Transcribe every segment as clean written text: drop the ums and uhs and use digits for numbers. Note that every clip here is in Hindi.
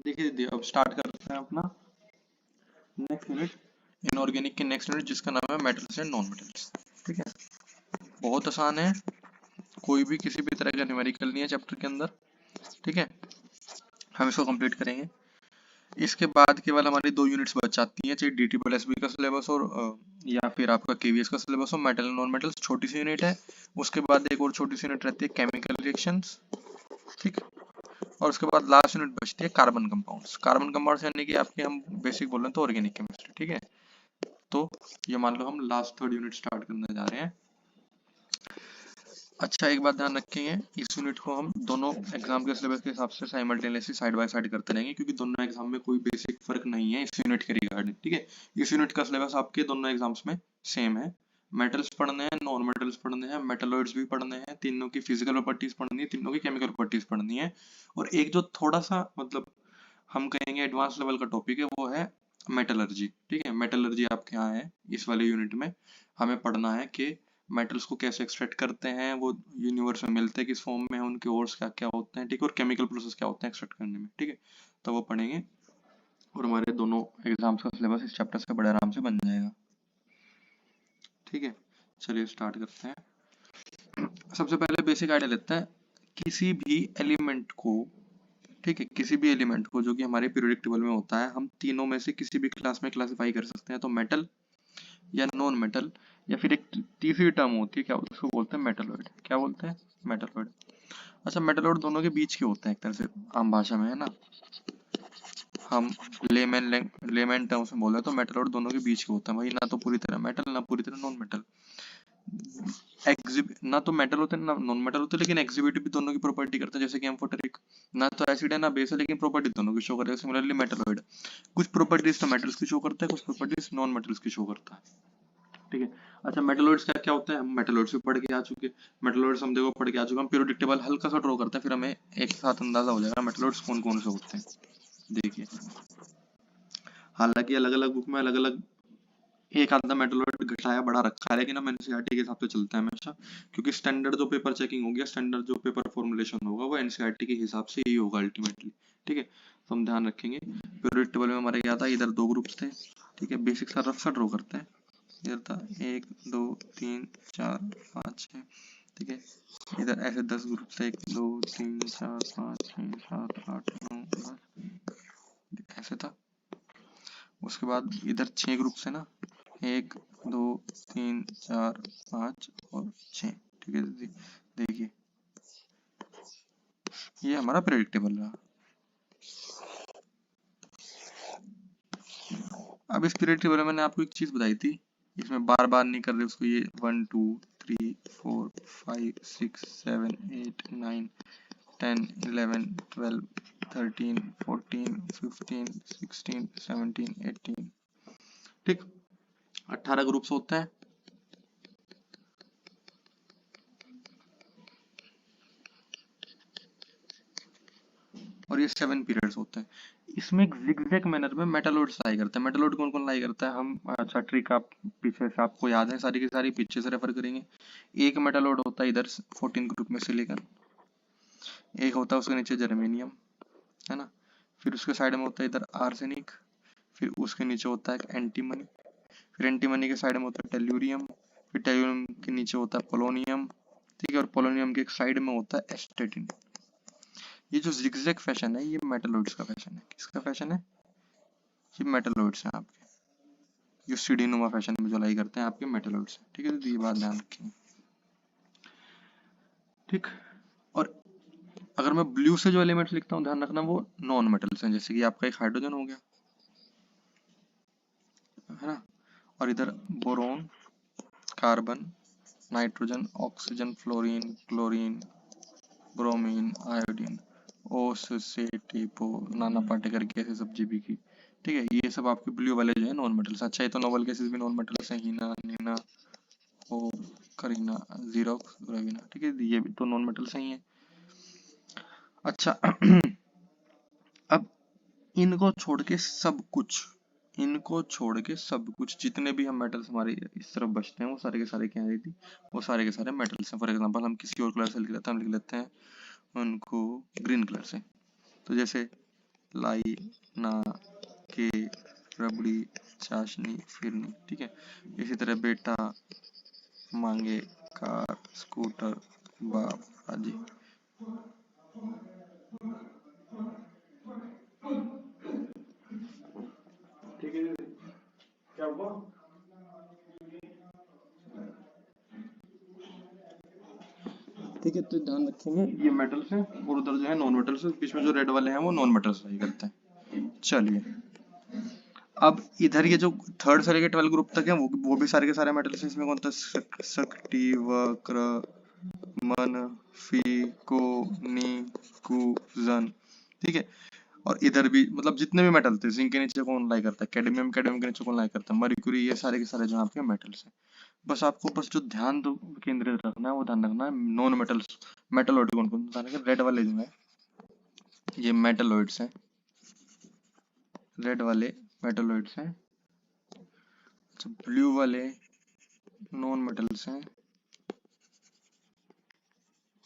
देखिए दीदी, अब स्टार्ट करते हैं अपना नेक्स्ट यूनिट, इनऑर्गेनिक की नेक्स्ट यूनिट, जिसका नाम है मेटल्स एंड नॉन मेटल्स। ठीक है, बहुत आसान है, कोई भी किसी भी तरह का न्यूमेरिकल नहीं है चैप्टर के अंदर। ठीक है, हम इसको कंप्लीट करेंगे। इसके बाद केवल हमारी 2 यूनिट्स बच जाती हैं, चाहे DT प्लस बी का सिलेबस और या फिर आपका KVS का सिलेबस हो। मेटल एंड नॉन मेटल्स छोटी सी यूनिट है। उसके बाद एक और छोटी सी यूनिट रहती है केमिकल रिएक्शंस। ठीक, और उसके बाद लास्ट यूनिट बचती है कार्बन कंपाउंड्स। कार्बन कंपाउंड्स यानी कि आपके हम बेसिक बोल रहे हैं तो ऑर्गेनिक केमिस्ट्री। ठीक है, तो ये मान लो हम लास्ट 3rd यूनिट स्टार्ट करने जा रहे हैं। अच्छा, एक बात ध्यान रखेंगे, इस यूनिट को हम दोनों एग्जाम के सिलेबस के हिसाब से साइमल्टेनियसली साइड बाय साइड करते रहेंगे, क्योंकि दोनों एग्जाम में कोई बेसिक फर्क नहीं है इस यूनिट के रिगार्डिंग। ठीक है, इस यूनिट का सिलेबस आपके दोनों एग्जाम्स में सेम है। मेटल्स पढ़ने हैं, नॉन मेटल्स पढ़ने हैं, मेटलॉइड्स भी पढ़ने हैं, तीनों की फिजिकल प्रॉपर्टीज पढ़नी है, तीनों की केमिकल प्रॉपर्टीज पढ़नी है। और एक जो थोड़ा सा मतलब हम कहेंगे एडवांस लेवल का टॉपिक है, वो है मेटलर्जी। ठीक है, मेटलर्जी आपके यहाँ है इस वाले यूनिट में। हमें पढ़ना है कि मेटल्स को कैसे एक्सट्रैक्ट करते हैं, वो यूनिवर्स में मिलते हैं किस फॉर्म में, उनके ओर्स क्या क्या होते हैं। ठीक है, और केमिकल प्रोसेस क्या होते हैं एक्सट्रैक्ट करने में। ठीक है, तो वो पढ़ेंगे और हमारे दोनों एग्जाम्स का सिलेबस इस चैप्टर से बड़े आराम से बन जाएगा। ठीक है, चलिए स्टार्ट करते हैं। सबसे पहले बेसिक आइडिया लेते हैं किसी भी एलिमेंट को। ठीक है, किसी भी एलिमेंट को जो कि हमारे पीरियोडिक टेबल में होता है, हम तीनों में से किसी भी क्लास में क्लासिफाई कर सकते हैं, तो मेटल या नॉन मेटल, या फिर एक तीसरी टर्म होती है, क्या उसको बोलते हैं मेटलॉइड। क्या बोलते हैं? मेटलॉइड। अच्छा, मेटलॉइड दोनों के बीच के होते हैं एक तरह से, आम भाषा में, है ना। हम लेमैन टर्म्स में बोल रहे हैं तो मेटलॉइड दोनों के बीच के होता है भाई, ना तो पूरी तरह मेटल ना पूरी तरह नॉन मेटल। ना तो मेटल होते हैं ना नॉन मेटल होते हैं, लेकिन एग्जिबिट भी दोनों की प्रॉपर्टी करते हैं, जैसे कि एम्फोटेरिक ना तो एसिड है ना बेस है, लेकिन प्रॉपर्टी दोनों की शो करेगा। सिमिलरली मेटलॉइड कुछ प्रॉपर्टीज तो मेटल्स की शो करता है, कुछ प्रॉपर्टीज नॉन मेटल्स की शो करता है। ठीक है, अच्छा मेटलॉइड्स क्या क्या होता है, हम मेटलॉइड्स भी पढ़ के आ चुके। मेटलॉइड्स हम देखो पढ़ के आ चुके, हम पीरियोडिक टेबल हल्का सा ड्रॉ करते हैं, फिर हमें एक साथ अंदाजा हो जाएगा मेटलॉइड्स कौन कौन से होते हैं। देखिए, हालांकि अलग अलग बुक में अलग अलग एक आधा मेटलॉइड घटाया बढ़ा रखा है, लेकिन हम एनसीईआरटी के हिसाब से चलते हैं हमेशा, क्योंकि स्टैंडर्ड जो पेपर चेकिंग होगी, स्टैंडर्ड जो पेपर फॉर्मुलेशन होगा, वो एनसीईआरटी के हिसाब से ही होगा अल्टीमेटली। ठीक है, तो हम ध्यान रखेंगे। पीरियोडिक टेबल में हमारे क्या था, इधर 2 ग्रुप्स थे। ठीक है, बेसिक सा रफ सा ड्रॉ करते हैं। इधर था 1 2 3 4 5 6। ठीक है, इधर ऐसे 10 ग्रुप थे, 1 2 3 4 5 6 7 8 9 10, ऐसे था। उसके बाद इधर 6 ग्रुप है ना, 1 2 3 4 5 और 6। ठीक है, देखिए ये हमारा प्रेडिक्टेबल रहा। अब इस प्रेडिक्टेबल में मैंने आपको एक चीज बताई थी, इसमें बार बार नहीं कर रहे उसको, ये 1 2 3 4 5 6 7 8 9 10 11 12 13 14 15 16 17 18। ठीक, 18 ग्रुप्स होते हैं। और ये 7 पीरियड्स होते हैं। इसमें एक जिगजैग मैनर में मेटलॉइड्स लाई करते हैं। मेटलॉइड कौन कौन लाई करता है, हम अच्छा ट्रिक आप पीछे से आपको याद है सारी की सारी, पीछे से रेफर करेंगे। एक मेटलॉइड होता है इधर 14 ग्रुप में सिलिकॉन, एक होता है उसके नीचे जर्मेनियम, है ना। फिर उसके साइड में होता है इधर आर्सेनिक, फिर उसके नीचे होता है एंटीमनी, फिर एंटीमनी के साइड में होता है टेल्यूरियम, फिर टेल्यूरियम के नीचे होता है पोलोनियम। ठीक है, और पोलोनियम के एक साइड में होता है एस्टेटिन। ये जो जिगजैग फैशन है, ये मेटलॉइड्स का फैशन है। किसका फैशन है? ये मेटलॉइड्स हैं आपके, जो सीढ़ी नुमा फैशन में जो लाई करते हैं आपके मेटलॉइड्स हैं। ठीक है, तो ये बात ध्यान रखेंगे। ठीक, और अगर मैं ब्लू से जो एलिमेंट्स लिखता हूँ, ध्यान रखना वो नॉन मेटल्स हैं, जैसे कि आपका एक हाइड्रोजन हो गया, है ना। और इधर boron, carbon, nitrogen, oxygen, fluorine, chlorine, bromine, iodine, ओस से टेपो, नाना पाटेकर गैसेस, सब जीबी की। ठीक है, ये सब आपके ब्लू वाले जो है नॉन मेटल्स। अच्छा, ये तो नोबल गैसेस भी नॉन मेटल्स हैं, हीना, नीना, ओ, करीना, जीरोक्स, रवीना। ठीक है, ये भी तो नॉन मेटल्स ही हैं। अच्छा अब इनको छोड़ के सब कुछ, इनको छोड़ के सब कुछ, जितने भी हम मेटल्स हमारे इस तरफ बचते हैं, वो सारे के सारे क्या है थी, वो सारे के सारे मेटल्स हैं। फॉर एग्जांपल हम किसी और कलर से लिख लेते हैं, हम लिख लेते हैं उनको ग्रीन कलर से। तो जैसे लाई, ना, के, रबड़ी, चाशनी, फिरनी। ठीक है, इसी तरह बेटा, मांगे, कार, स्कूटर, बाप, आदि। ठीक है, क्या हुआ? ठीक है, तो ध्यान रखेंगे ये मेटल्स हैं और उधर जो है नॉन मेटल्स है, बीच में जो रेड वाले हैं वो नॉन मेटल्स रही करते हैं। चलिए, अब इधर ये जो थर्ड से लेके 12 ग्रुप तक है वो भी सारे के सारे मेटल्स हैं। इसमें कौन था? शक्ति, वक्र, मन, फी, को, नी, कु, जन। ठीक है, और इधर भी मतलब जितने भी मेटल थे, जिंक के नीचे कौन लाई करता है? कैडमियम, कैडमियम के नीचे कौन लाई करता है? मर्क्यूरी। ये सारे के सारे जो आपके मेटल्स हैं। बस आपको बस जो ध्यान केंद्रित रखना है वो ध्यान रखना है नॉन मेटल्स, मेटलॉइड कौन कौन सा है? रेड वाले जो है ये मेटलॉइड्स हैं, रेड वाले मेटलॉइड्स हैं। ब्लू वाले नॉन मेटल्स हैं,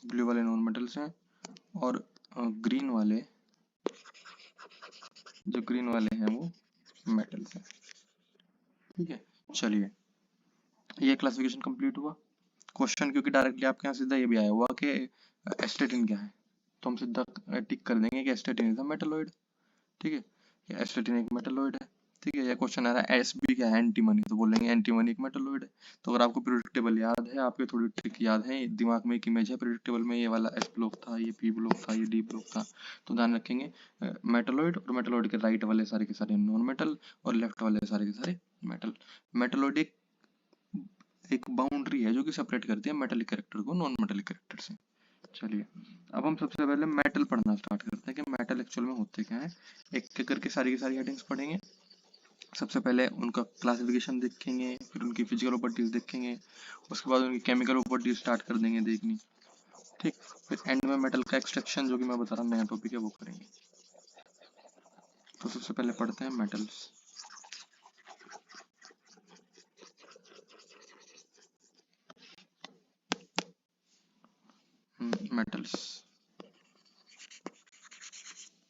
ब्लू वाले नॉन मेटल्स हैं। और ग्रीन वाले, जो ग्रीन वाले हैं वो मेटल्स हैं। ठीक है, चलिए, ये क्लासिफिकेशन कंप्लीट हुआ। क्वेश्चन क्योंकि डायरेक्टली आपके यहाँ सीधा ये भी आया हुआ कि एस्टेटिन क्या है, तो हम सीधा टिक कर देंगे कि एस्टेटिन इज अ मेटलॉइड। ठीक है, एस्टेटिन एक मेटलॉइड है। ठीक है, ये क्वेश्चन आ रहा है एसबी क्या है? एंटीमनी, तो बोलेंगे एंटीमनी एक मेटलॉइड है। तो अगर आपको पीरियोडिक टेबल याद है, आपके थोड़ी ट्रिक याद है, दिमाग में एक इमेज है पीरियोडिक टेबल में, ये वाला एस ब्लॉक था, ये पी ब्लॉक था, ये डी ब्लॉक था, तो ध्यान रखेंगे मेटलॉइड, और मेटलॉइड के राइट वाले सारे के सारे नॉन मेटल और लेफ्ट वाले सारे के सारे मेटल। मेटलॉइड एक बाउंड्री है जो कि सेपरेट करती है मेटेलिक कैरेक्टर को नॉन मेटेलिक कैरेक्टर से। चलिए, अब हम सबसे पहले मेटल पढ़ना स्टार्ट करते हैं कि मेटल एक्चुअल में होते क्या है। एक एक करके सारी की सारी हेडिंग्स पढ़ेंगे। सबसे पहले उनका क्लासिफिकेशन देखेंगे, फिर उनकी फिजिकल प्रॉपर्टीज देखेंगे, उसके बाद उनकी केमिकल प्रॉपर्टीज स्टार्ट कर देंगे देखनी। ठीक, फिर एंड में मेटल का एक्सट्रैक्शन जो कि मैं बता रहा हूँ नया टॉपिक है वो करेंगे। तो सबसे पहले पढ़ते हैं मेटल्स। मेटल्स,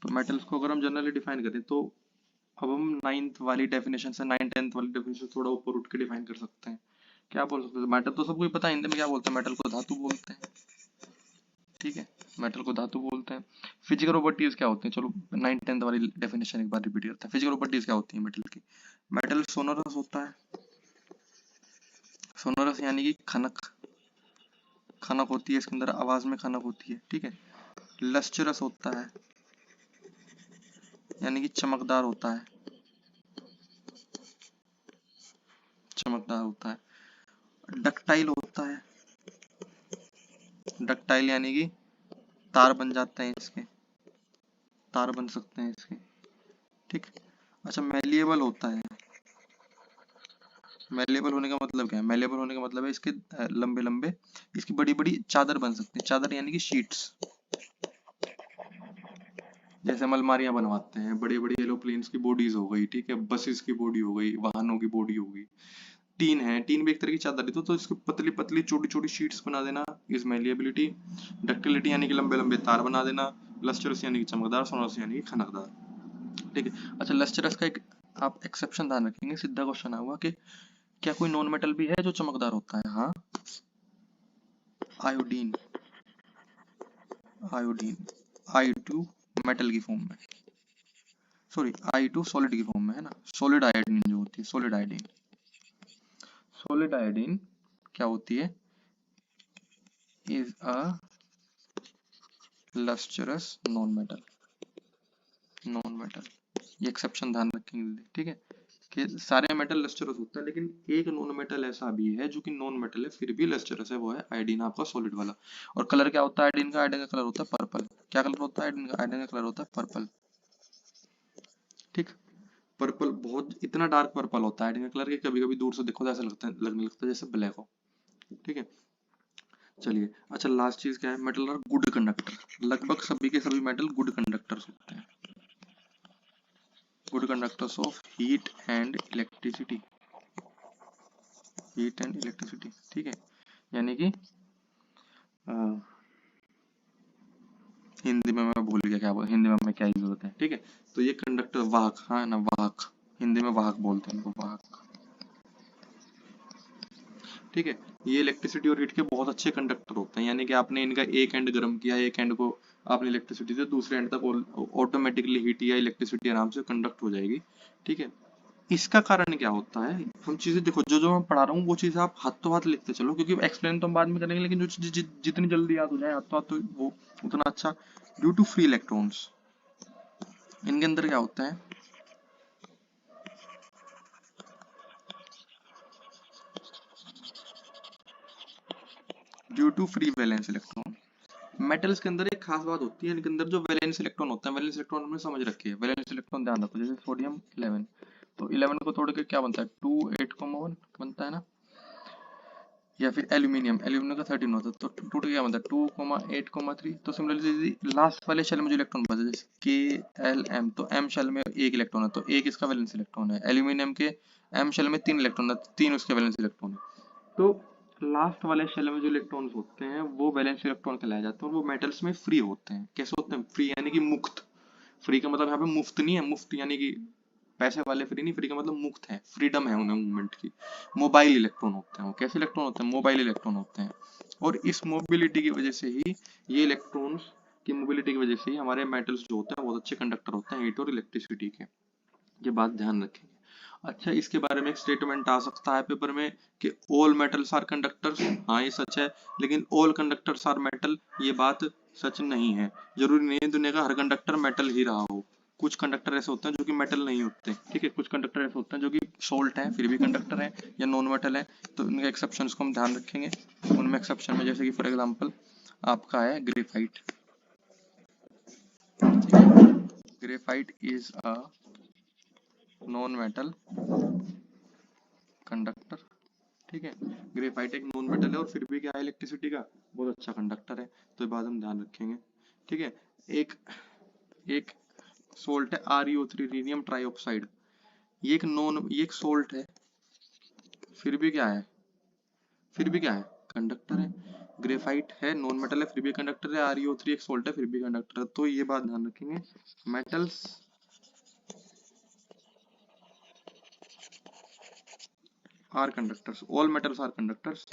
तो मेटल्स को अगर हम जनरली डिफाइन करें तो अब हम नाइन्थ वाली डेफिनेशन से 9th-10th वाली डेफिनेशन थोड़ा ऊपर उठ के डिफाइन कर सकते हैं। क्या बोल सकते हैं? मेटल तो सबको ही पता है, हिंदी में क्या बोलते हैं? मेटल को धातु बोलते हैं। ठीक है, मेटल को धातु बोलते हैं। फिजिकल प्रॉपर्टीज क्या होती हैं? चलो 9th-10th वाली डेफिनेशन एक बार रिपीट करते हैं। फिजिकल प्रॉपर्टीज क्या होती है मेटल की? मेटल सोनरस होता है, सोनरस यानी कि खनक, खनक होती है इसके अंदर, आवाज में खनक होती है। ठीक है, लस्चरस होता है यानी कि चमकदार होता है, चमकदार होता है। डक्टाइल होता है, डक्टाइल यानी कि तार बन जाते हैं इसके, तार बन सकते हैं इसके। ठीक, अच्छा, मेलिएबल होता है। मेलिएबल होने का मतलब क्या है? मेलिएबल होने का मतलब है इसके लंबे लंबे, इसकी बड़ी बड़ी चादर बन सकती है। चादर यानी कि शीट्स, जैसे हम अलमारियां बनवाते हैं, बड़ी बड़ी एरोप्लेन्स की बॉडीज हो गई, ठीक है, बसेस की बॉडी हो गई, वाहनों की बॉडी हो गई। टीन है, टीन भी एक तरह की चादर है, तो इसको पतली पतली छोटी छोटी शीट्स बना देना इज मेलिएबिलिटी। डक्टिलिटी यानी कि लंबे लंबे तार बना देना। लस्टरस यानी कि चमकदार, सोनरस यानी कि खनकदार। ठीक है, अच्छा, लस्टरस का एक आप एक्सेप्शन ध्यान रखेंगे, सीधा क्वेश्चन आया हुआ कि क्या कोई नॉन मेटल भी है जो चमकदार होता है? हाँ, आयोडीन, आयोडीन I2 मेटल की फॉर्म में, सॉरी I2 सॉलिड की फॉर्म में है ना। सॉलिड आयोडीन जो होती है, सॉलिड आयोडीन, सॉलिड आयोडीन क्या होती है? Is a lustrous non metal, non metal. ये एक्सेप्शन ध्यान रखेंगे, ठीक है, कि सारे मेटल लस्टरस होता है, लेकिन एक नॉन मेटल ऐसा भी है जो कि नॉन मेटल है फिर भी लस्टरस है, वो है आयोडीन आपका सॉलिड वाला। और कलर क्या होता है आयोडीन का? आयोडीन का कलर होता है पर्पल। क्या कलर होता है आयोडीन का? आयोडीन का कलर होता है पर्पल। ठीक, पर्पल बहुत इतना डार्क पर्पल होता है आयोडीन का कलर कि कभी कभी दूर से देखो तो ऐसा लगता है, लगने लगता है जैसे ब्लैक हो। ठीक है, चलिए, अच्छा, लास्ट चीज क्या है? Metal are good conductor. लगभग सभी के सभी मेटल गुड कंडक्टर्स होते हैं, good conductors of heat and electricity, heat and electricity. ठीक है, यानी कि हिंदी में मैं भूल गया क्या बोल, हिंदी में हमें क्या यूज होता है, ठीक है। तो ये कंडक्टर वाहक, हाँ ना, वाहक, हिंदी में वाहक बोलते हैं इनको, वाहक, ठीक है। ये इलेक्ट्रिसिटी और हीट के बहुत अच्छे कंडक्टर होते हैं, यानी कि आपने इनका एक एंड गर्म किया, एक एंड को आपने इलेक्ट्रिसिटी से दूसरे एंड तक ऑटोमेटिकली हीट या इलेक्ट्रिसिटी आराम से कंडक्ट हो जाएगी, ठीक है। इसका कारण क्या होता है, हम चीजें देखो, जो जो मैं पढ़ा रहा हूँ वो चीजें आप हाथों हाथ लिखते चलो, क्योंकि एक्सप्लेन तो हम बाद में करेंगे, लेकिन जो चीज जितनी जल्दी याद हो जाए हाथों हाथ तो वो उतना अच्छा। ड्यू टू फ्री इलेक्ट्रॉन्स, इनके अंदर क्या होता है, due to free valence electron. Metals के अंदर एक खास बात होती है, इनके अंदर जो वैलेंस इलेक्ट्रॉन होता है, वैलेंस इलेक्ट्रॉन हमने समझ रखी है, वैलेंस इलेक्ट्रॉन ध्यान रखो, जैसे सोडियम 11, तो 11 को तोड़ के क्या बनता है, 2 8,1 बनता है ना, या फिर एल्यूमिनियम, एल्यूमिनियम का 13 होता है, तो टूट गया मतलब 2,8,3। तो सिमिलरली लास्ट वाले शेल में जो इलेक्ट्रॉन बचा, जैसे KLM, तो M शेल में एक इलेक्ट्रॉन है, तो एक इसका वैलेंस इलेक्ट्रॉन है। एल्यूमिनियम के M शेल में 3 इलेक्ट्रॉन है, 3 उसके वैलेंस इलेक्ट्रॉन है। तो लास्ट वाले शेल में जो इलेक्ट्रॉन्स होते हैं वो वैलेंस इलेक्ट्रॉन कहलाए जाते हैं, और वो मेटल्स में फ्री होते हैं। कैसे होते हैं, फ्री यानी कि मुक्त। फ्री का मतलब यहाँ पे मुफ्त नहीं है, मुफ्त यानी कि पैसे वाले फ्री नहीं, फ्री का मतलब मुक्त है, फ्रीडम है उन्हें मूवमेंट की। मोबाइल इलेक्ट्रॉन होते हैं वो। कैसे इलेक्ट्रॉन होते हैं, मोबाइल इलेक्ट्रॉन होते हैं। और इस मोबिलिटी की वजह से ही, ये इलेक्ट्रॉन्स की मोबिलिटी की वजह से ही हमारे मेटल्स जो होते हैं बहुत अच्छे कंडक्टर होते हैं हीट और इलेक्ट्रिसिटी के। ये बात ध्यान रखेंगे। अच्छा, इसके बारे में एक स्टेटमेंट आ सकता है पेपर में कि ऑल मेटल्स आर कंडक्टर्स। हाँ ये सच है, लेकिन ऑल कंडक्टर्स आर मेटल, ये बात सच नहीं है। जरूरी नहीं है दुनिया का हर कंडक्टर मेटल ही रहा हो। कुछ कंडक्टर ऐसे होते हैं जो कि मेटल नहीं होते, ठीक है। कुछ कंडक्टर ऐसे होते हैं जो कि सोल्ट है फिर भी कंडक्टर है, या नॉन मेटल है, तो उनके एक्सेप्शंस को हम ध्यान रखेंगे। उनमें एक्सेप्शन में जैसे कि फॉर एग्जांपल आपका है ग्रेफाइट, ठीक है। Graphite is a non metal conductor, ठीक है। ग्रेफाइट एक नॉन मेटल है और फिर भी क्या है, इलेक्ट्रिसिटी का बहुत अच्छा कंडक्टर है, तो ये बात हम ध्यान रखेंगे, ठीक है। एक एक सोल्ट है ReO3, रीनियम ट्राइऑक्साइड, ये एक सोल्ट है, फिर भी क्या है, फिर भी क्या है, कंडक्टर है। ग्रेफाइट है नॉन मेटल है फिर भी कंडक्टर है, ReO3 एक सोल्ट है फिर भी कंडक्टर है, तो ये बात ध्यान रखेंगे। Metals are conductors, all metals are conductors,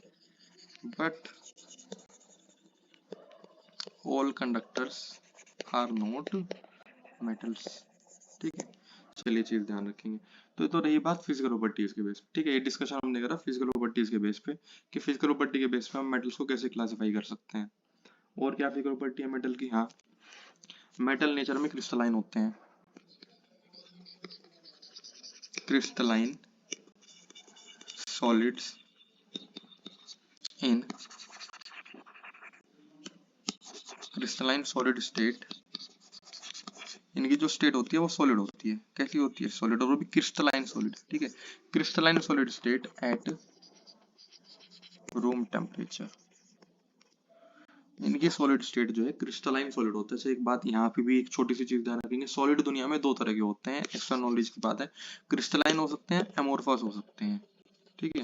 but all conductors are not metals, ठीक है। चलिए चीज ध्यान रखेंगे। तो रही बात फिजिकल प्रॉपर्टीज के बेस पे, ठीक है। ये डिस्कशन हमने करा फिजिकल प्रॉपर्टीज के बेस पे, कि फिजिकल प्रॉपर्टी के बेस पे हम मेटल्स को कैसे क्लासिफाई कर सकते हैं। और क्या फिजिकल प्रॉपर्टी है मेटल की, हाँ, मेटल नेचर में क्रिस्टलाइन होते हैं, क्रिस्टलाइन सॉलिड्स इन क्रिस्टलाइन सॉलिड स्टेट, इनकी जो स्टेट होती है वो सॉलिड होती है। कैसी होती है, सॉलिड, और वो भी क्रिस्टलाइन सॉलिड, ठीक है। Crystalline solid state at room temperature, इनकी सॉलिड स्टेट जो है क्रिस्टलाइन सॉलिड होता है। अच्छा, एक बात यहाँ पे भी एक छोटी सी चीज ध्यान रखेंगे, सॉलिड दुनिया में दो तरह के होते हैं, एक्स्ट्रा नॉलेज की बात है। क्रिस्टलाइन हो सकते हैं, एमोर्फस हो सकते हैं, ठीक है।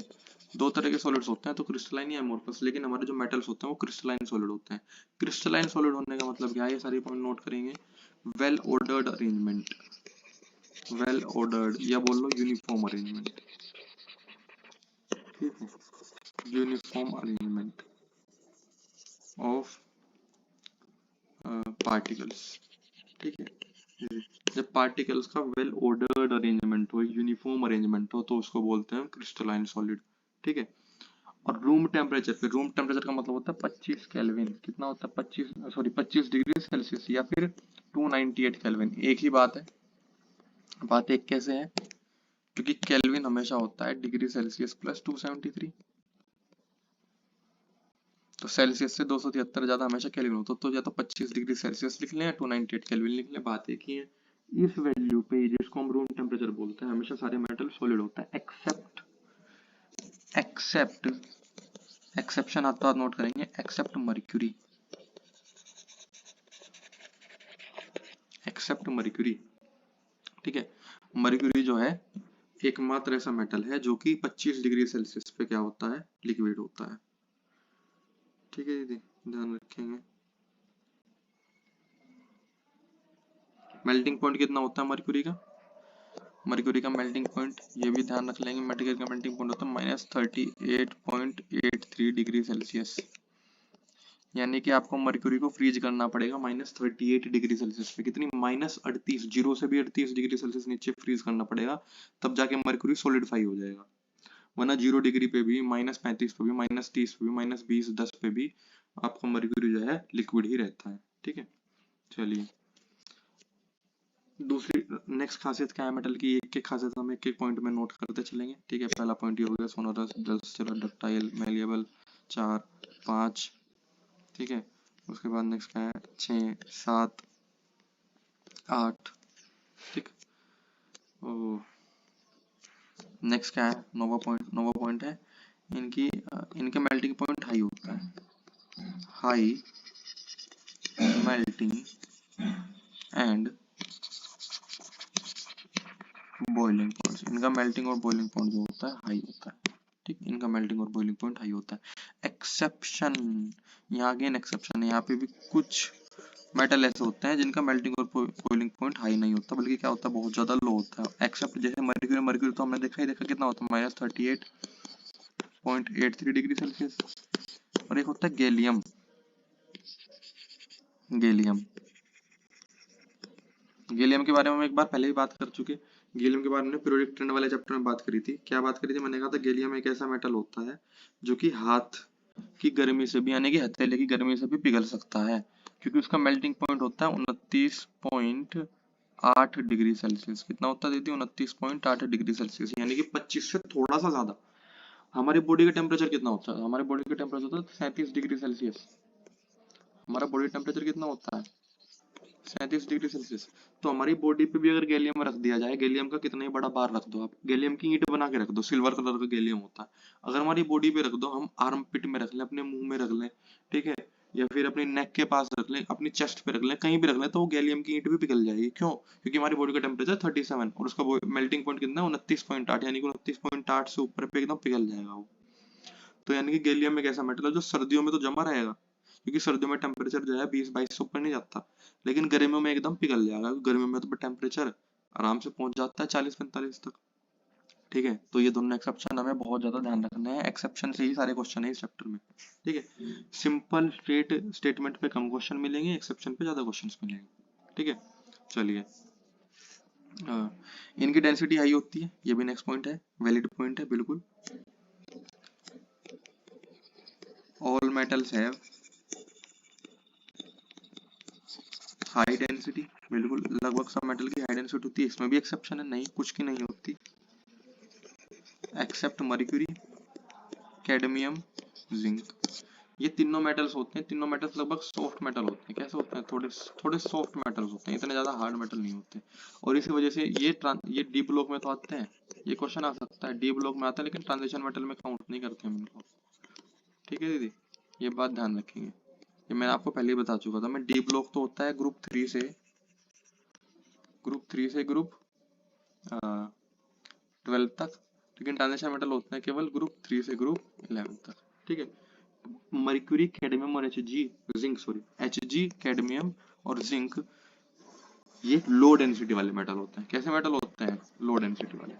दो तरह के सॉलिड्स होते हैं, तो क्रिस्टलाइन या एमोर्फस, लेकिन हमारे जो मेटल्स होते हैं वो क्रिस्टलाइन सॉलिड होते हैं। क्रिस्टलाइन सॉलिड होने का मतलब क्या है, ये सारी पॉइंट नोट करेंगे। Well ordered arrangement, well ordered या बोल लो यूनिफॉर्म अरेंजमेंट, ठीक है। यूनिफॉर्म अरेंजमेंट ऑफ पार्टिकल्स, ठीक है। जब पार्टिकल्स का वेल ऑर्डर्ड अरेंजमेंट हो, यूनिफॉर्म अरेंजमेंट हो, तो उसको बोलते हैं क्रिस्टलाइन सॉलिड, ठीक है। और रूम टेम्परेचर पे, रूम टेम्परेचर का मतलब होता है 25 केल्विन, कितना होता है 25 डिग्री सेल्सियस, या फिर 298 केल्विन, एक ही बात है। बात एक कैसे है, क्योंकि केल्विन हमेशा होता है डिग्री सेल्सियस प्लस 273, तो सेल्सियस से 273 ज्यादा हमेशा केल्विन होता है, तो या तो 25 डिग्री सेल्सियस लिख लें या 298 केल्विन लिख लें, बात एक ही है। इस वैल्यू पे, जिसको हम रूम टेम्परेचर बोलते हैं, हमेशा सारे मेटल सॉलिड होता है, एक्सेप्ट एक्सेप्ट एक्सेप्शन आता नोट करेंगे, एक्सेप्ट मर्क्यूरी, एक्सेप्ट मर्क्यूरी, ठीक है। मर्क्यूरी जो है एकमात्र ऐसा मेटल है जो कि 25 डिग्री सेल्सियस पे क्या होता है, लिक्विड होता है, ठीक है दीदी, ध्यान रखेंगे। मेल्टिंग पॉइंट कितना होता है मर्क्यूरी का? मर्क्यूरी का मेल्टिंग पॉइंट ये भी ध्यान रख लेंगे, मर्क्यूरी का मेल्टिंग पॉइंट होता है -38.83 डिग्री सेल्सियस। यानी कि आपको मर्क्यूरी को फ्रीज करना पड़ेगा -38 डिग्री सेल्सियस पे। कितनी? -38, जीरो से भी 38 डिग्री सेल्सियस नीचे फ्रीज करना पड़ेगा, तब जाके मर्क्यूरी सॉलिडिफाई हो जाएगा। वरना 0 डिग्री पे भी, -35 पे भी, -30 पे भी, -20, 10 पे भी आपका मर्क्यूरी जो है लिक्विड ही रहता है। ठीक है, चलिए दूसरी नेक्स्ट खासियत क्या है मेटल की, एक एक खासियत हम एक एक पॉइंट में नोट करते चलेंगे। ठीक है, पहला पॉइंट ये हो गया सोनोरस, डस्टर, डक्टाइल, मेलिएबल, 4, 5। ठीक है, उसके बाद नेक्स्ट क्या है, 6, 7, 8। ठीक, नेक्स्ट क्या है, नोवा पॉइंट। नोवा पॉइंट है इनकी, इनका मेल्टिंग पॉइंट हाई होता है, high melting and boiling point. इनका मेल्टिंग और बॉइलिंग पॉइंट जो होता है हाई होता है। ठीक, इनका मेल्टिंग और बॉइलिंग पॉइंट हाई होता है। एक्सेप्शन, यहाँ अगेन एक्सेप्शन है, यहाँ पे भी कुछ मेटल ऐसे होते हैं जिनका मेल्टिंग और बॉइलिंग पॉइंट हाई नहीं होता, बल्कि क्या होता है, बहुत ज्यादा लो होता है। एक्सेप्ट जैसे मर्क्यूरी, मर्क्यूरी तो हमने देखा ही देखा कितना होता है, -38.83 डिग्री सेल्सियस। और एक होता है गैलियम, गैलियम, गैलियम के बारे में हम एक बार पहले भी बात कर चुके। गैलियम के बारे में पीरियोडिक ट्रेंड वाले चैप्टर में बात करी थी। क्या बात करी थी? मैंने कहा था गैलियम एक ऐसा मेटल होता है जो कि हाथ की गर्मी से भी, यानी कि हथेली की गर्मी से भी पिघल सकता है, क्योंकि उसका मेल्टिंग पॉइंट होता है 29.8 डिग्री सेल्सियस। कितना होता है दीदी? 29.8 डिग्री सेल्सियस, यानी कि 25 से थोड़ा सा ज्यादा। हमारी बॉडी का टेम्परेचर कितना होता है? हमारे बॉडी का टेम्परेचर होता है 37 डिग्री सेल्सियस। हमारा बॉडी टेम्परेचर कितना होता है? 37 डिग्री सेल्सियस। तो हमारी बॉडी पे भी अगर गैलियम रख दिया जाए, गैलियम का कितना ही बड़ा बार रख दो आप, गैलियम की ईंट बना के रख दो, सिल्वर कलर का गैलियम होता है, अगर हमारी बॉडी पे रख दो, हम आर्म पिट में रख लें, अपने मुंह में रख लें, ठीक है, या फिर अपनी नेक के पास रख लें, अपनी चेस्ट पे रख लें, कहीं भी रख लें, तो वो गैलियम की ईंट भी पिघल जाएगी। क्यों? क्योंकि हमारी बॉडी का टेम्परेचर 37 और उसका मेल्टिंग पॉइंट कितना है? 29.8, यानी कि 29.8 से ऊपर पे एकदम पिघल जाएगा वो। तो यानी कि गैलियम एक ऐसा मेटल है जो सर्दियों में तो जमा रहेगा, क्योंकि सर्दियों में टेम्परेचर जो है 20-22 से ऊपर नहीं जाता, लेकिन गर्मियों में एकदम पिघल जाएगा। गर्मियों में तो टेम्परेचर आराम से पहुंच जाता है 40-45 तक। ठीक है, तो ये दोनों एक्सेप्शन हमें बहुत ज्यादा ध्यान रखना है, एक्सेप्शन से ही सारे क्वेश्चन है इस चैप्टर में। ठीक है, सिंपल स्टेटमेंट पे कम क्वेश्चन मिलेंगे, एक्सेप्शन पे ज्यादा क्वेश्चन मिलेंगे। ठीक है, चलिए, इनकी डेंसिटी हाई होती है, ये भी नेक्स्ट पॉइंट है, वैलिड पॉइंट है बिल्कुल। All metals have high density, बिल्कुल, लगभग सब मेटल की हाई डेंसिटी होती है, इसमें भी एक्सेप्शन है, नहीं कुछ की नहीं होती, एक्सेप्ट मर्क्यूरी, कैडमियम, जिंक। ये तीनों मेटल्स होते हैं, तीनों मेटल्स लगभग सॉफ्ट मेटल होते हैं। कैसे होते हैं? थोड़े थोड़े सॉफ्ट मेटल्स होते हैं, इतने ज्यादा हार्ड मेटल नहीं होते, और इसी वजह से ये डी ब्लॉक में तो आते हैं। ये क्वेश्चन आ सकता है, डी ब्लॉक में आता है, लेकिन ट्रांजिशन मेटल में काउंट नहीं करते हम इनको। ठीक है दीदी, ये बात ध्यान रखेंगे, ये मैंने आपको पहले ही बता चुका था। मैं डी ब्लॉक तो होता है ग्रुप 3 से ग्रुप 12 तक, लेकिन ट्रांजिशन मेटल होते हैं केवल ग्रुप 3 से ग्रुप 11 तक। ठीक है, मर्क्यूरी, कैडमियम और एच जी, कैडमियम और जिंक, ये लो डेंसिटी वाले मेटल होते हैं। कैसे मेटल होते हैं? लो डेंसिटी वाले।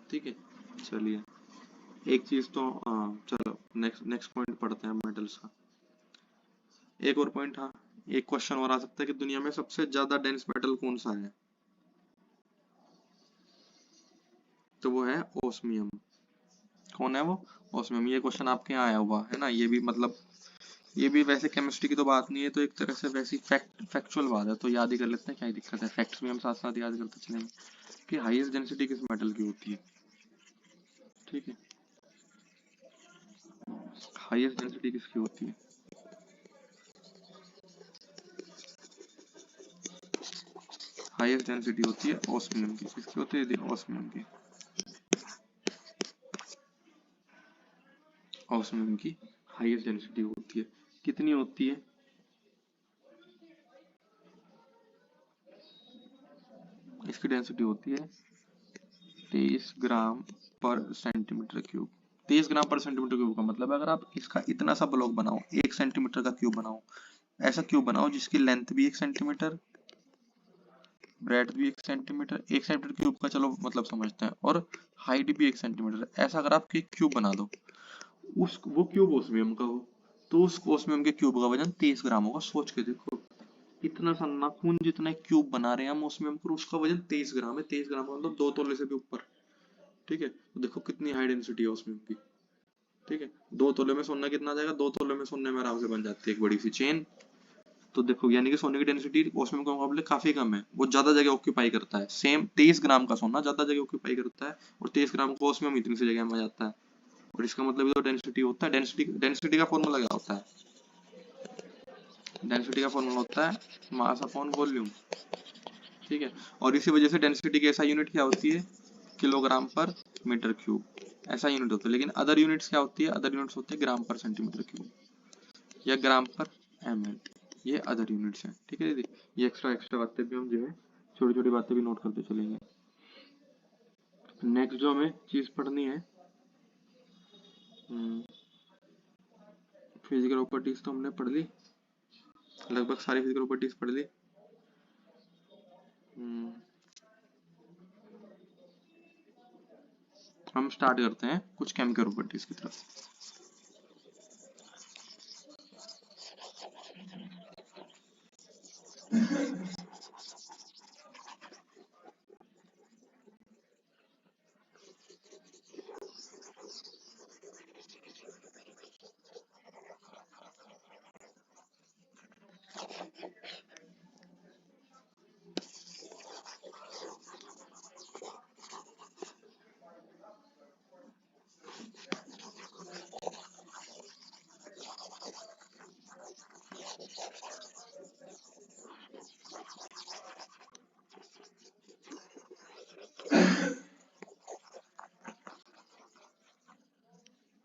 ठीक है, चलिए एक चीज तो चलो नेक्स्ट नेक्स्ट पॉइंट पढ़ते हैं मेटल्स का। एक और पॉइंट, हाँ, एक क्वेश्चन और आ सकता है कि दुनिया में सबसे ज्यादा डेंस मेटल कौन सा है, तो वो है ओस्मियम। कौन है वो? ओस्मियम। ये क्वेश्चन आपके यहाँ आया हुआ है ना, ये भी मतलब, ये भी वैसे केमिस्ट्री की तो बात नहीं है, तो एक तरह से वैसी फैक्चुअल बात है, तो याद ही कर लेते हैं, क्या ही दिक्कत है, फैक्ट्स भी हम साथ साथ याद करते चलेंगे कि हाईएस्ट डेंसिटी किस मेटल की होती है। ठीक है, हाईएस्ट डेंसिटी किसकी होती है? हाईएस्ट डेंसिटी होती है ऑस्मियम की। किसकी होती है? ऑस्मियम की। ऑस्मियम की हाईएस्ट डेंसिटी होती है। कितनी होती है? इसकी डेंसिटी होती है 23 ग्राम पर सेंटीमीटर क्यूब। 23 ग्राम पर सेंटीमीटर क्यूब का मतलब है अगर आप इसका इतना सा ब्लॉक बनाओ, 1 सेंटीमीटर का क्यूब बनाओ, ऐसा क्यूब बनाओ जिसकी लेंथ भी 1 सेंटीमीटर, ब्रेड भी 1 सेंटीमीटर, 1 सेंटीमीटर क्यूब का चलो मतलब समझते हैं, और हाइट भी 1 सेंटीमीटर, ऐसा अगर आप क्यूब बना दो, उस वो क्यूब ओस्मियम का हो, तो उस ओस्मियम के क्यूब का वजन 23 ग्राम होगा। सोच के देखो, इतना सा नाखून जितना क्यूब बना रहे हैं हम ओस्मियम पर, उसका वजन 23 ग्राम है। 23 ग्राम का मतलब 2 तोले से भी ऊपर। ठीक है, तो देखो कितनी हाई डेंसिटी है ओस्मियम की। ठीक है, 2 तोले में सोना कितना आ जाएगा, 2 तोले में सोने में आराम से बन जाती है एक बड़ी सी चेन। तो देखो यानी कि सोने की डेंसिटी ओस्मियम के मुकाबले काफी कम है, वो ज्यादा जगह ऑक्यूपाई करता है। सेम 23 ग्राम का सोना ज्यादा जगह ऑक्यूपाई करता है, और 23 ग्राम का ओस्मियम इतनी सी जगह में आ जाता है। और इसका मतलब तो डेंसिटी होता है, डेंसिटी का फॉर्मूला क्या होता है? डेंसिटी का फॉर्मूला होता है मास अपॉन वॉल्यूम। ठीक है, और इसी वजह से डेंसिटी की ऐसा यूनिट क्या होती है, किलोग्राम पर मीटर क्यूब, ऐसा यूनिट होता है। लेकिन अदर यूनिट्स क्या होती है, अदर यूनिट्स होते हैं ग्राम पर सेंटीमीटर क्यूब या ग्राम पर ml, ये अदर यूनिट्स हैं। ठीक है दीदी, ये एक्स्ट्रा एक्स्ट्रा बातें भी हम जो है, छोटी छोटी बातें भी नोट करते चलेंगे। नेक्स्ट जो हमें चीज पढ़नी है, फिजिकल प्रॉपर्टीज तो हमने पढ़ ली, लगभग सारी फिजिकल प्रॉपर्टीज पढ़ ली। हम स्टार्ट करते हैं कुछ केमिकल प्रॉपर्टीज की तरफ।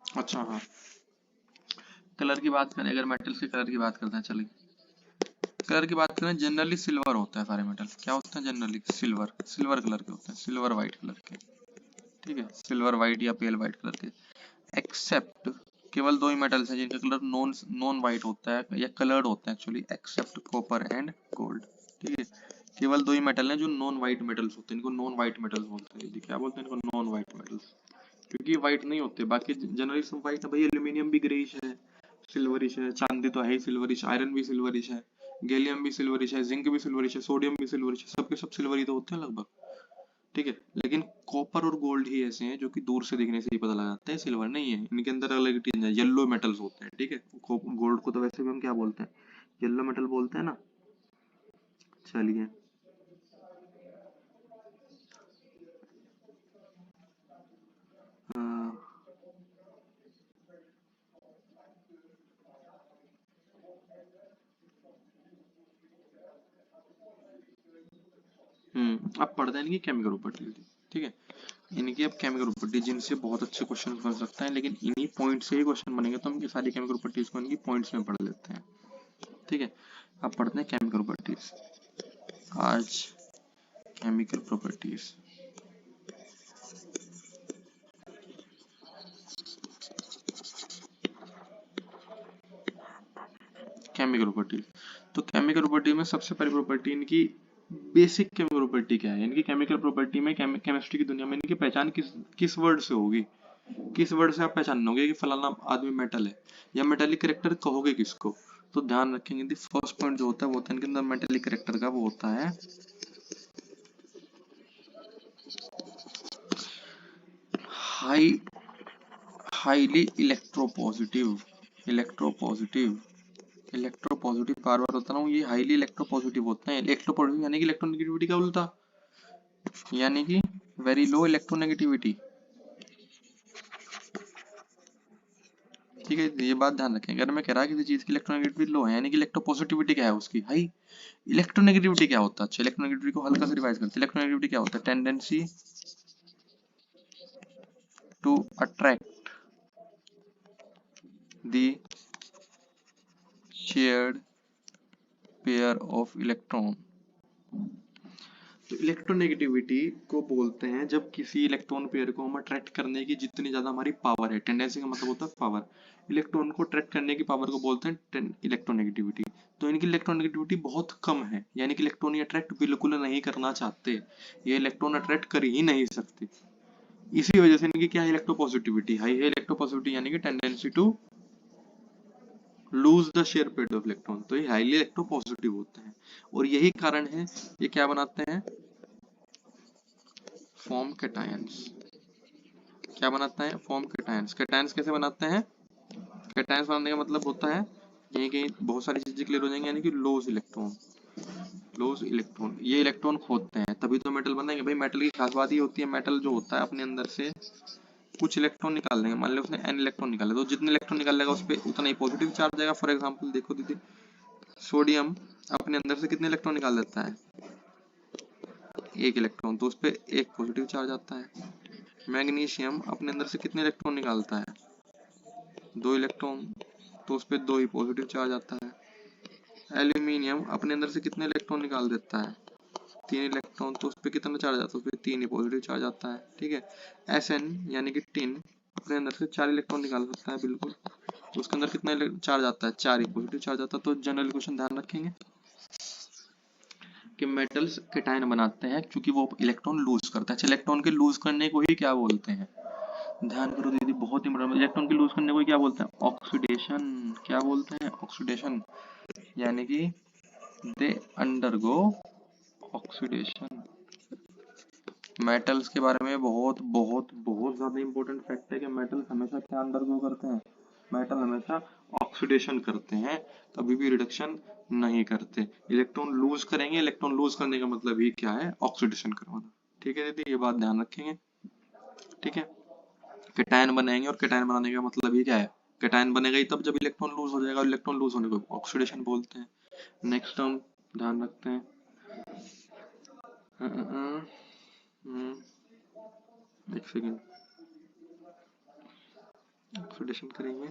अच्छा हाँ, कलर की बात करें, अगर मेटल्स के कलर की बात करते हैं, चलिए कलर की बात करें, जनरली सिल्वर होता है सारे मेटल। क्या होते हैं जनरली? सिल्वर, सिल्वर कलर के होते हैं, सिल्वर व्हाइट कलर के। ठीक है, सिल्वर व्हाइट या पेल व्हाइट कलर के। एक्सेप्ट, केवल दो ही मेटल्स हैं जिनका कलर नॉन नॉन व्हाइट होता है या कलर्ड होता है actually, except copper and gold. ठीक है, केवल दो ही मेटल हैं जो नॉन व्हाइट मेटल्स होते हैं, इनको नॉन व्हाइट मेटल्स बोलते हैं। क्या बोलते हैं इनको? नॉन व्हाइट मेटल्स, क्योंकि व्हाइट नहीं होते। बाकी जनरली सब व्हाइट है भाई, एल्यूमिनियम भी ग्रेइश है, सिल्वरिश है, चांदी तो है ही सिल्वरिश, आयरन भी सिल्वरिश है, गैलियम भी सिल्वरिश है, जिंक भी सिल्वरिश है, सोडियम भी सिल्वरिश है, सबके सब सिल्वर ही तो होते हैं लगभग। ठीक है, लेकिन कॉपर और गोल्ड ही ऐसे हैं जो कि दूर से दिखने से ही पता लगाते हैं सिल्वर नहीं है, इनके अंदर अलग चीज है, येलो मेटल्स होते हैं। ठीक है, गोल्ड को तो वैसे भी हम क्या बोलते हैं, येलो मेटल बोलते हैं ना। चलिए, अब पढ़ते हैं इनकी केमिकल प्रॉपर्टी। ठीक है, इनकी अब केमिकल प्रॉपर्टी जिनसे बहुत अच्छे क्वेश्चन बन सकते हैं, लेकिन इन्हीं पॉइंट से ही क्वेश्चन बनेंगे, तो हम ये सारी केमिकल प्रॉपर्टीज को इनकी पॉइंट्स में पढ़ लेते हैं। ठीक है, अब पढ़ते हैं केमिकल प्रॉपर्टीज। आज केमिकल प्रॉपर्टीज, केमिकल प्रॉपर्टीज। तो केमिकल प्रॉपर्टी में सबसे पहली प्रॉपर्टी इनकी बेसिक केमिकल प्रॉपर्टी क्या है? इनकी केमिकल प्रॉपर्टी में केमिस्ट्री की दुनिया में इनकी पहचान किस किस वर्ड से होगी? किस वर्ड से आप पहचानोगे कि फलाना आदमी मेटल है या मेटेलिक कैरेक्टर कहोगे किसको? तो ध्यान रखेंगे, दी फर्स्ट पॉइंट जो होता है वो होता है इनके अंदर मेटेलिक कैरेक्टर का, वो होता है high highly electropositive. Electropositive, electropositive बार बार होता है, ये हाईली इलेक्ट्रोपॉजिटिव होते हैं। इलेक्ट्रोपॉजिटिव यानी कि इलेक्ट्रोनेगेटिविटी का उल्टा, यानी कि वेरी लो इलेक्ट्रोनेगेटिविटी। ठीक है, ये बात ध्यान रखें, अगर मैं कह रहा किसी चीज की इलेक्ट्रोनेगेटिविटी लो है, यानी कि इलेक्ट्रोपॉजिटिविटी क्या है उसकी, हाई। इलेक्ट्रोनेगेटिविटी क्या होता है? अच्छा, इलेक्ट्रोनेगेटिविटी को हल्का सा रिवाइज करते हैं। इलेक्ट्रोनेगेटिविटी क्या होता है? Tendency to attract the shared pair of electron. तो इलेक्ट्रोनेगेटिविटी को बोलते हैं जब किसी इलेक्ट्रॉन पेयर को हम अट्रैक्ट करने की जितनी ज्यादा हमारी पावर है, टेंडेंसी का मतलब होता है पावर, इलेक्ट्रॉन को अट्रैक्ट करने की पावर को बोलते हैं इलेक्ट्रोनेगेटिविटी। तो इनकी इलेक्ट्रोनेगेटिविटी बहुत कम है, यानी कि इलेक्ट्रॉन ये अट्रैक्ट बिल्कुल नहीं करना चाहते, ये इलेक्ट्रॉन अट्रैक्ट कर ही नहीं सकते। इसी वजह से इनकी क्या है, इलेक्ट्रोपॉजिटिविटी हाई है। इलेक्ट्रोपॉजिटिविटी यानी कि tendency to lose the share pair of electron, तो ये हाईली इलेक्ट्रोपॉजिटिव होते हैं। और यही कारण है ये क्या बनाते हैं, फॉर्म कैटायंस। क्या बनाता है, फॉर्म कैटायंस। कैटायंस कैसे बनाते हैं, कैटायंस बनाने का मतलब होता है, यही कहीं बहुत सारी चीजें क्लियर हो जाएंगी, यानी कि लोज इलेक्ट्रॉन, लोज इलेक्ट्रॉन ये इलेक्ट्रॉन खोदते हैं तभी तो मेटल बनेंगे। भाई मेटल की खास बात ये होती है, मेटल जो होता है अपने अंदर से कुछ इलेक्ट्रॉन निकाल देंगे, मान लो उसने n इलेक्ट्रॉन निकाले, तो जितने इलेक्ट्रॉन निकालेगा उस पर उतना ही पॉजिटिव चार्ज आएगा। फॉर एग्जांपल देखो दीदी, सोडियम अपने अंदर से कितने इलेक्ट्रॉन निकाल देता है, एक इलेक्ट्रॉन, तो उस पर एक पॉजिटिव चार्ज आता है। मैग्नीशियम अपने अंदर से कितने इलेक्ट्रॉन निकालता है, दो इलेक्ट्रॉन, तो उस पर दो ही पॉजिटिव चार्ज आता है। एल्यूमिनियम अपने अंदर से कितने इलेक्ट्रॉन निकाल देता है, तीन इलेक्ट्रॉन, तो उस पर कितना चार्ज आता है, उस पर तीन ही पॉजिटिव चार्ज आता है। ठीक है। Sn यानी कि टिन अपने अंदर से चार इलेक्ट्रॉन निकाल सकता है बिल्कुल, तो उसके अंदर कितना चार्ज आता है, चार ही पॉजिटिव चार्ज आता है। तो जनरल इक्वेशन ध्यान रखेंगे कि मेटल्स कैटायन बनाते हैं क्योंकि वो इलेक्ट्रॉन लूज करता है। इलेक्ट्रॉन के लूज करने को ही क्या बोलते हैं, ध्यान करो दीदी, बहुत इंपॉर्टेंट, इलेक्ट्रॉन के लूज करने को क्या बोलते हैं, ऑक्सीडेशन। क्या बोलते हैं, ऑक्सीडेशन, यानी कि दे अंडरगो ऑक्सीडेशन। मेटल्स के बारे में बहुत बहुत बहुत ज्यादा इंपॉर्टेंट फैक्ट है कि मेटल्स हमेशा क्या अंडरगो करते हैं, मेटल हमेशा ऑक्सीडेशन करते हैं, कभी भी रिडक्शन नहीं करते। इलेक्ट्रॉन लूज करेंगे, इलेक्ट्रॉन लूज करने का मतलब ही क्या है, ऑक्सीडेशन करवाना। ठीक है दीदी, ये बात ध्यान रखेंगे। ठीक है, कैटायन बनाएंगे और कैटायन बनाने का मतलब ही क्या है, कैटायन बनेगा ही तब जब इलेक्ट्रॉन लूज हो जाएगा, और इलेक्ट्रॉन लूज होने को ऑक्सीडेशन बोलते हैं। नेक्स्ट टर्म ध्यान रखते हैं, एक सेकेंड, ऑक्सीडेशन करेंगे।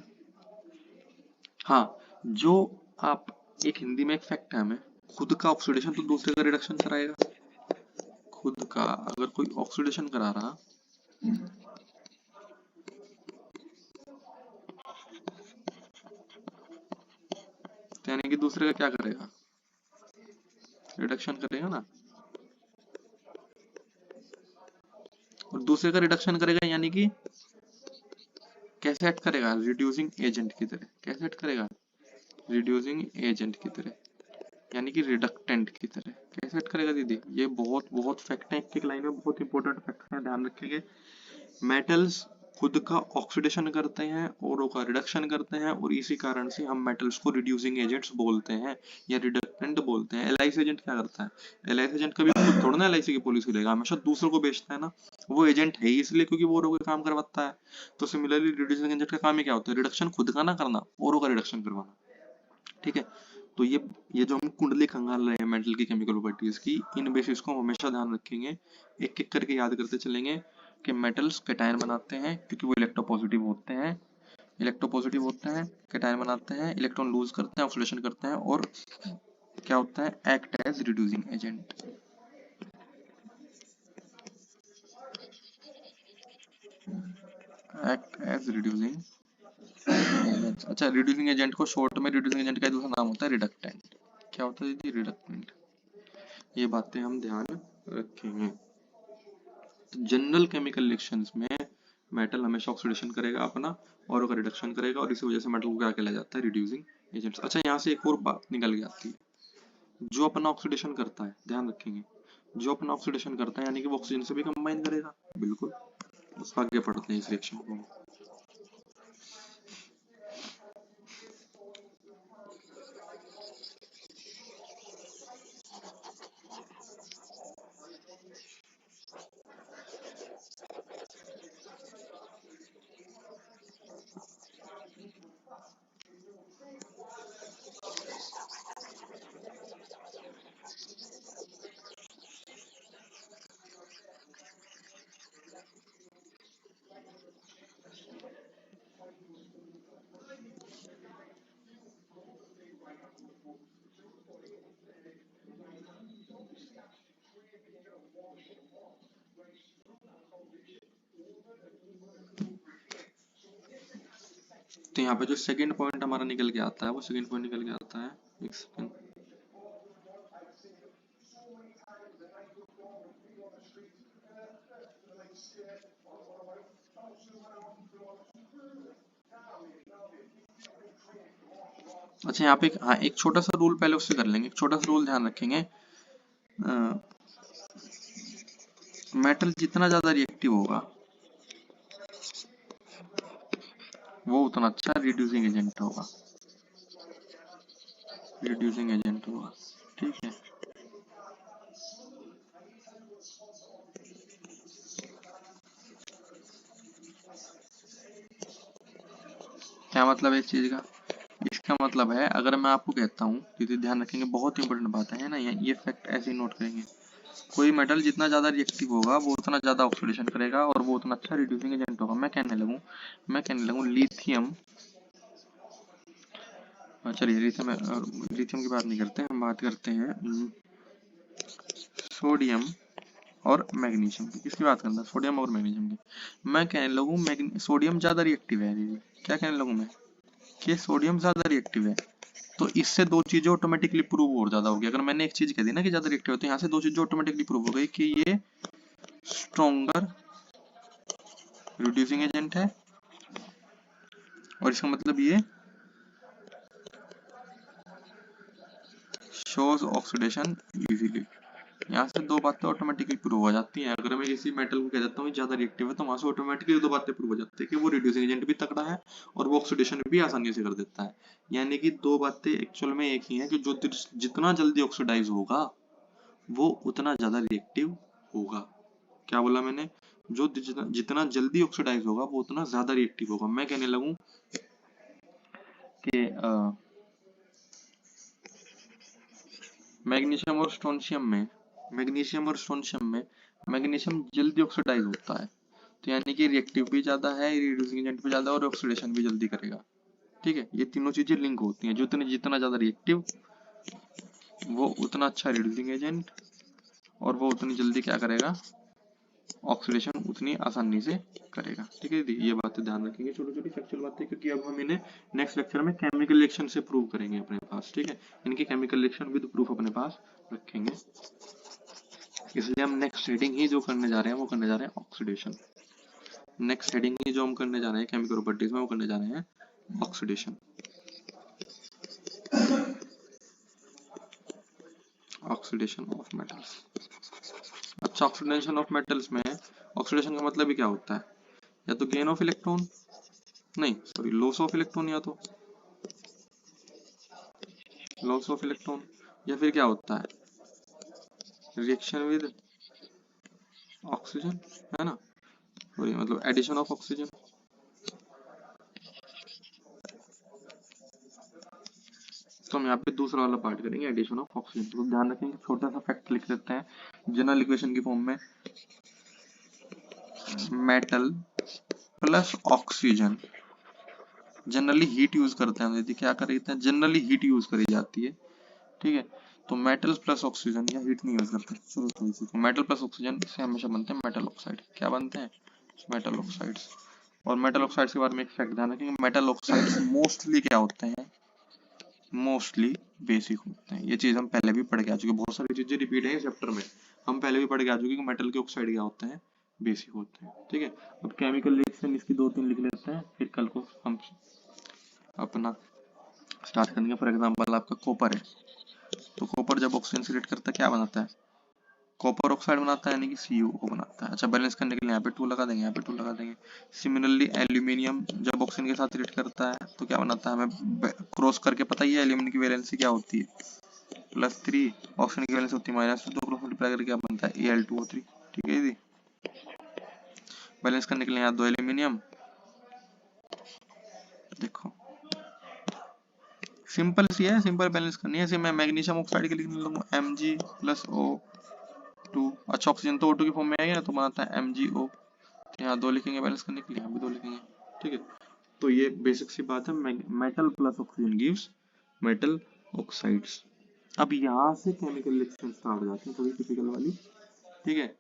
हाँ, जो आप, एक हिंदी में एक फैक्ट है हमें, खुद का ऑक्सीडेशन तो दूसरे का रिडक्शन कराएगा। खुद का अगर कोई ऑक्सीडेशन करा रहा, तो यानी कि दूसरे का क्या करेगा, रिडक्शन करेगा ना। और दूसरे का रिडक्शन करेगा यानी कि कैसे एक्ट करेगा, रिड्यूसिंग एजेंट की तरह। कैसे एक्ट करेगा, रिड्यूसिंग एजेंट की तरह, यानी कि रिडक्टेंट की तरह। कैसे एक्ट करेगा दीदी, ये बहुत बहुत फैक्ट है, एक एक लाइन में बहुत इंपॉर्टेंट फैक्ट है, ध्यान रखेंगे। मेटल्स खुद का ऑक्सीडेशन करते हैं, औरों का रिडक्शन करते हैं, और इसी कारण से हम मेटल्स को रिड्यूसिंग एजेंट्स बोलते हैं या रिडक्टेंट बोलते हैं। एलआईसी एजेंट क्या करता है, एलआईसी एजेंट कभी खुद थोड़ा ना एलआईसी की पॉलिसी लेगा, हमेशा दूसरों को बेचता है ना, वो एजेंट है ही इसलिए क्योंकि वो औरों का काम करवाता है। तो सिमिलरली रिड्यूसिंग एजेंट का काम ही क्या होता है, रिडक्शन खुद का ना करना, औरों का रिडक्शन करवाना। ठीक है। तो ये जो हम कुंडली खंगाल रहे हैं मेटल की केमिकल प्रॉपर्टीज की, इन बेसिस को हम हमेशा ध्यान रखेंगे, एक एक करके याद करते चलेंगे कि मेटल्स कैटायन बनाते हैं क्योंकि वो इलेक्ट्रोपॉजिटिव होते हैं, इलेक्ट्रोपॉजिटिव होते हैं, कैटायन बनाते हैं, इलेक्ट्रॉन लूज करते हैं, ऑक्सीडेशन करते हैं, और क्या होता है, act as reducing agent. Act as reducing agent. अच्छा, रिड्यूसिंग एजेंट को शॉर्ट में, रिड्यूसिंग एजेंट का दूसरा नाम होता है रिडक्टेंट। क्या होता है दीदी, रिडक्टेंट। ये बातें हम ध्यान रखेंगे। जनरल केमिकल रिएक्शंस में मेटल हमेशा ऑक्सीडेशन करेगा अपना, और का रिडक्शन करेगा, और इसी वजह से मेटल को क्या कहला जाता है, रिड्यूसिंग एजेंट्स। अच्छा, यहाँ से एक और बात निकल के आती है, जो अपना ऑक्सीडेशन करता है, ध्यान रखेंगे, जो अपना ऑक्सीडेशन करता है यानी कि वो ऑक्सीजन से भी कंबाइन करेगा, बिल्कुल। उसका आगे पढ़ते हैं इस रिएक्शन को। तो यहाँ पे जो सेकंड पॉइंट हमारा निकल के आता है, वो सेकंड पॉइंट निकल के आता है, एक सेकंड, अच्छा यहाँ पे हाँ एक छोटा सा रूल पहले उससे कर लेंगे, एक छोटा सा रूल ध्यान रखेंगे। मेटल जितना ज्यादा रिएक्टिव होगा वो उतना अच्छा रिड्यूसिंग एजेंट होगा, रिड्यूसिंग एजेंट होगा, ठीक है। क्या मतलब है इस चीज का? इसका मतलब है अगर मैं आपको कहता हूँ, क्योंकि ध्यान रखेंगे बहुत इंपॉर्टेंट बात है ना, ये फैक्ट ऐसे नोट करेंगे, कोई मेटल जितना ज्यादा रिएक्टिव होगा वो उतना ज्यादा ऑक्सीडेशन करेगा और वो उतना अच्छा रिड्यूसिंग एजेंट होगा। मैं कहने लगूँ लिथियम, चलिए लिथियम की बात नहीं करते, हम बात करते हैं सोडियम और मैग्नीशियम की। किसकी बात करना है? सोडियम और मैग्नीशियम की। मैं कहने लगूँ सोडियम ज्यादा रिएक्टिव है दीदी, क्या कहने लगूँ मैं कि सोडियम ज्यादा रिएक्टिव है, तो इससे दो चीजें ऑटोमेटिकली प्रूव और ज्यादा होगी। अगर मैंने एक चीज कह दी ना कि ज्यादा रिएक्टिव है, तो यहाँ से दो चीजें ऑटोमेटिकली प्रूव हो गई कि ये स्ट्रॉन्गर रिड्यूसिंग एजेंट है, और इसका मतलब ये शोज ऑक्सीडेशन इजीली। यहाँ से दो बातें ऑटोमेटिकली प्रूव हो जाती हैं। अगर मैं किसी मेटल को कह देता हूँ ज्यादा रिएक्टिव है, तो वहां से ऑटोमेटिकली दो बातें प्रूव हो जाती है कि वो रिड्यूसिंग एजेंट भी तगड़ा है और वो ऑक्सीडेशन भी आसानी से कर देता है। यानी कि दो बातें एक्चुअल में एक ही है कि जो जितना जल्दी ऑक्सीडाइज होगा वो उतना ज्यादा रिएक्टिव होगा। क्या बोला मैंने? जो जितना जल्दी ऑक्सीडाइज होगा वो उतना ज्यादा रिएक्टिव होगा। मैं कहने लगूं कि मैग्नीशियम और स्ट्रोंशियम में मैग्नीशियम जल्दी ऑक्सीडाइज होता है, तो यानी कि रिएक्टिव भी ज्यादा है, रिड्यूसिंग एजेंट भी ज्यादा, और ऑक्सीडेशन भी जल्दी करेगा। ठीक है, ये तीनों चीजें लिंक होती हैं। जितना ज्यादा रिएक्टिव वो उतना अच्छा रिड्यूसिंग एजेंट, और वो उतनी जल्दी क्या करेगा, ऑक्सीडेशन उतनी आसानी से करेगा। ठीक है दीदी, ये बातें ध्यान रखेंगे, छोटी छोटी फैक्चुअल बातें, क्योंकि अब हम इन्हें नेक्स्ट लेक्चर में केमिकल रिएक्शन से प्रूव करेंगे अपने पास। ठीक है, इनके केमिकल रिएक्शन विद प्रूफ अपने पास रखेंगे, इसलिए हम नेक्स्ट हेडिंग ही जो करने जा रहे हैं वो करने जा रहे हैं ऑक्सीडेशन। नेक्स्ट हेडिंग ही जो हम करने जा रहे हैं केमिकल प्रॉपर्टीज में, वो करने जा रहे हैं ऑक्सीडेशन। Oxidation of metals. अच्छा, ऑक्सीडेशन ऑफ मेटल्स में ऑक्सीडेशन का मतलब ही क्या होता है? या तो गेन ऑफ इलेक्ट्रॉन, नहीं सॉरी, लॉस ऑफ इलेक्ट्रॉन, या तो लॉस ऑफ इलेक्ट्रॉन, या फिर क्या होता है रिएक्शन विद ऑक्सीजन, है ना, और ये मतलब एडिशन ऑफ ऑक्सीजन। तो हम यहाँ पे दूसरा वाला पार्ट करेंगे, एडिशन ऑफ ऑक्सीजन। तो ध्यान रखेंगे, छोटा सा फैक्ट लिख देते हैं जनरल इक्वेशन की फॉर्म में, metal plus oxygen, generally heat use करते हैं हम, यदि क्या करते हैं जनरली हीट यूज करी जाती है। ठीक है, तो मेटल प्लस ऑक्सीजन, या हीट नहीं यूज करते, चलो तो इसी को मेटल प्लस ऑक्सीजन से हमेशा बनते हैं मेटल ऑक्साइड। क्या बनते हैं? Metal oxides. और मेटल ऑक्साइड्स के बारे में एक फैक्ट ध्यान रखेंगे, मेटल ऑक्साइड्स मोस्टली क्या होते हैं, मोस्टली बेसिक होते हैं। ये चीज हम पहले भी पढ़ के आ चुके हैं, बहुत सारी चीजें रिपीट है इस चैप्टर में, हम पहले भी पढ़ के आ चुके हैं कि मेटल के ऑक्साइड क्या होते हैं, बेसिक होते हैं। ठीक है, अब केमिकल रिएक्शन इसकी दो तीन लिख लेते हैं, फिर कल को हम अपना स्टार्ट करेंगे। फॉर एग्जाम्पल आपका कॉपर है, तो कॉपर जब ऑक्सीजन से रिएक्ट करता है क्या बनाता है, कॉपर ऑक्साइड बनाता है, यानी कि CuO बनाता है। अच्छा, बैलेंस करने के लिए यहाँ पे 2 लगा देंगे, यहाँ पे 2 लगा देंगे। सिमिलरली एल्यूमिनियम जब ऑक्सीजन के साथ रिएक्ट करता है तो क्या बनाता है, हमें क्रॉस करके पता ही है एल्यूमिनियम की वैलेंसी क्या होती है, +3, ऑक्सीजन की वैलेंसी होती है -2, तो क्रॉस मल्टीप्लाई करके क्या बनता है, Al2O3। ठीक है जी, बैलेंस करने के लिए यहाँ 2 एल्यूमिनियम, देखो सिंपल सी है, सिंपल बैलेंस करनी है। ऐसे मैं मैग्नीशियम ऑक्साइड के लिखने लगूँ Mg+O2। अच्छा, ऑक्सीजन तो O2 की फॉर्म में आएगा ना, तो बनाता है MgO, तो यहाँ 2 लिखेंगे बैलेंस करने के लिए, यहाँ भी 2 लिखेंगे। ठीक है, तो ये बेसिक सी बात है, metal plus oxygen gives metal oxides. अब यहाँ से केमिकल रिएक्शन स्टार्ट हो जाती है, थोड़ी टिपिकल वाली। ठीक है,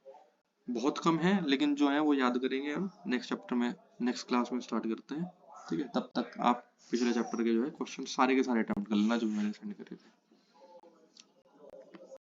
बहुत कम है लेकिन जो है वो याद करेंगे हम नेक्स्ट चैप्टर में, नेक्स्ट क्लास में स्टार्ट करते हैं। ठीक है, तब तक आप पिछले चैप्टर के जो है क्वेश्चन सारे के सारे अटेम्प्ट कर लेना जो मैंने सेंड करे थे।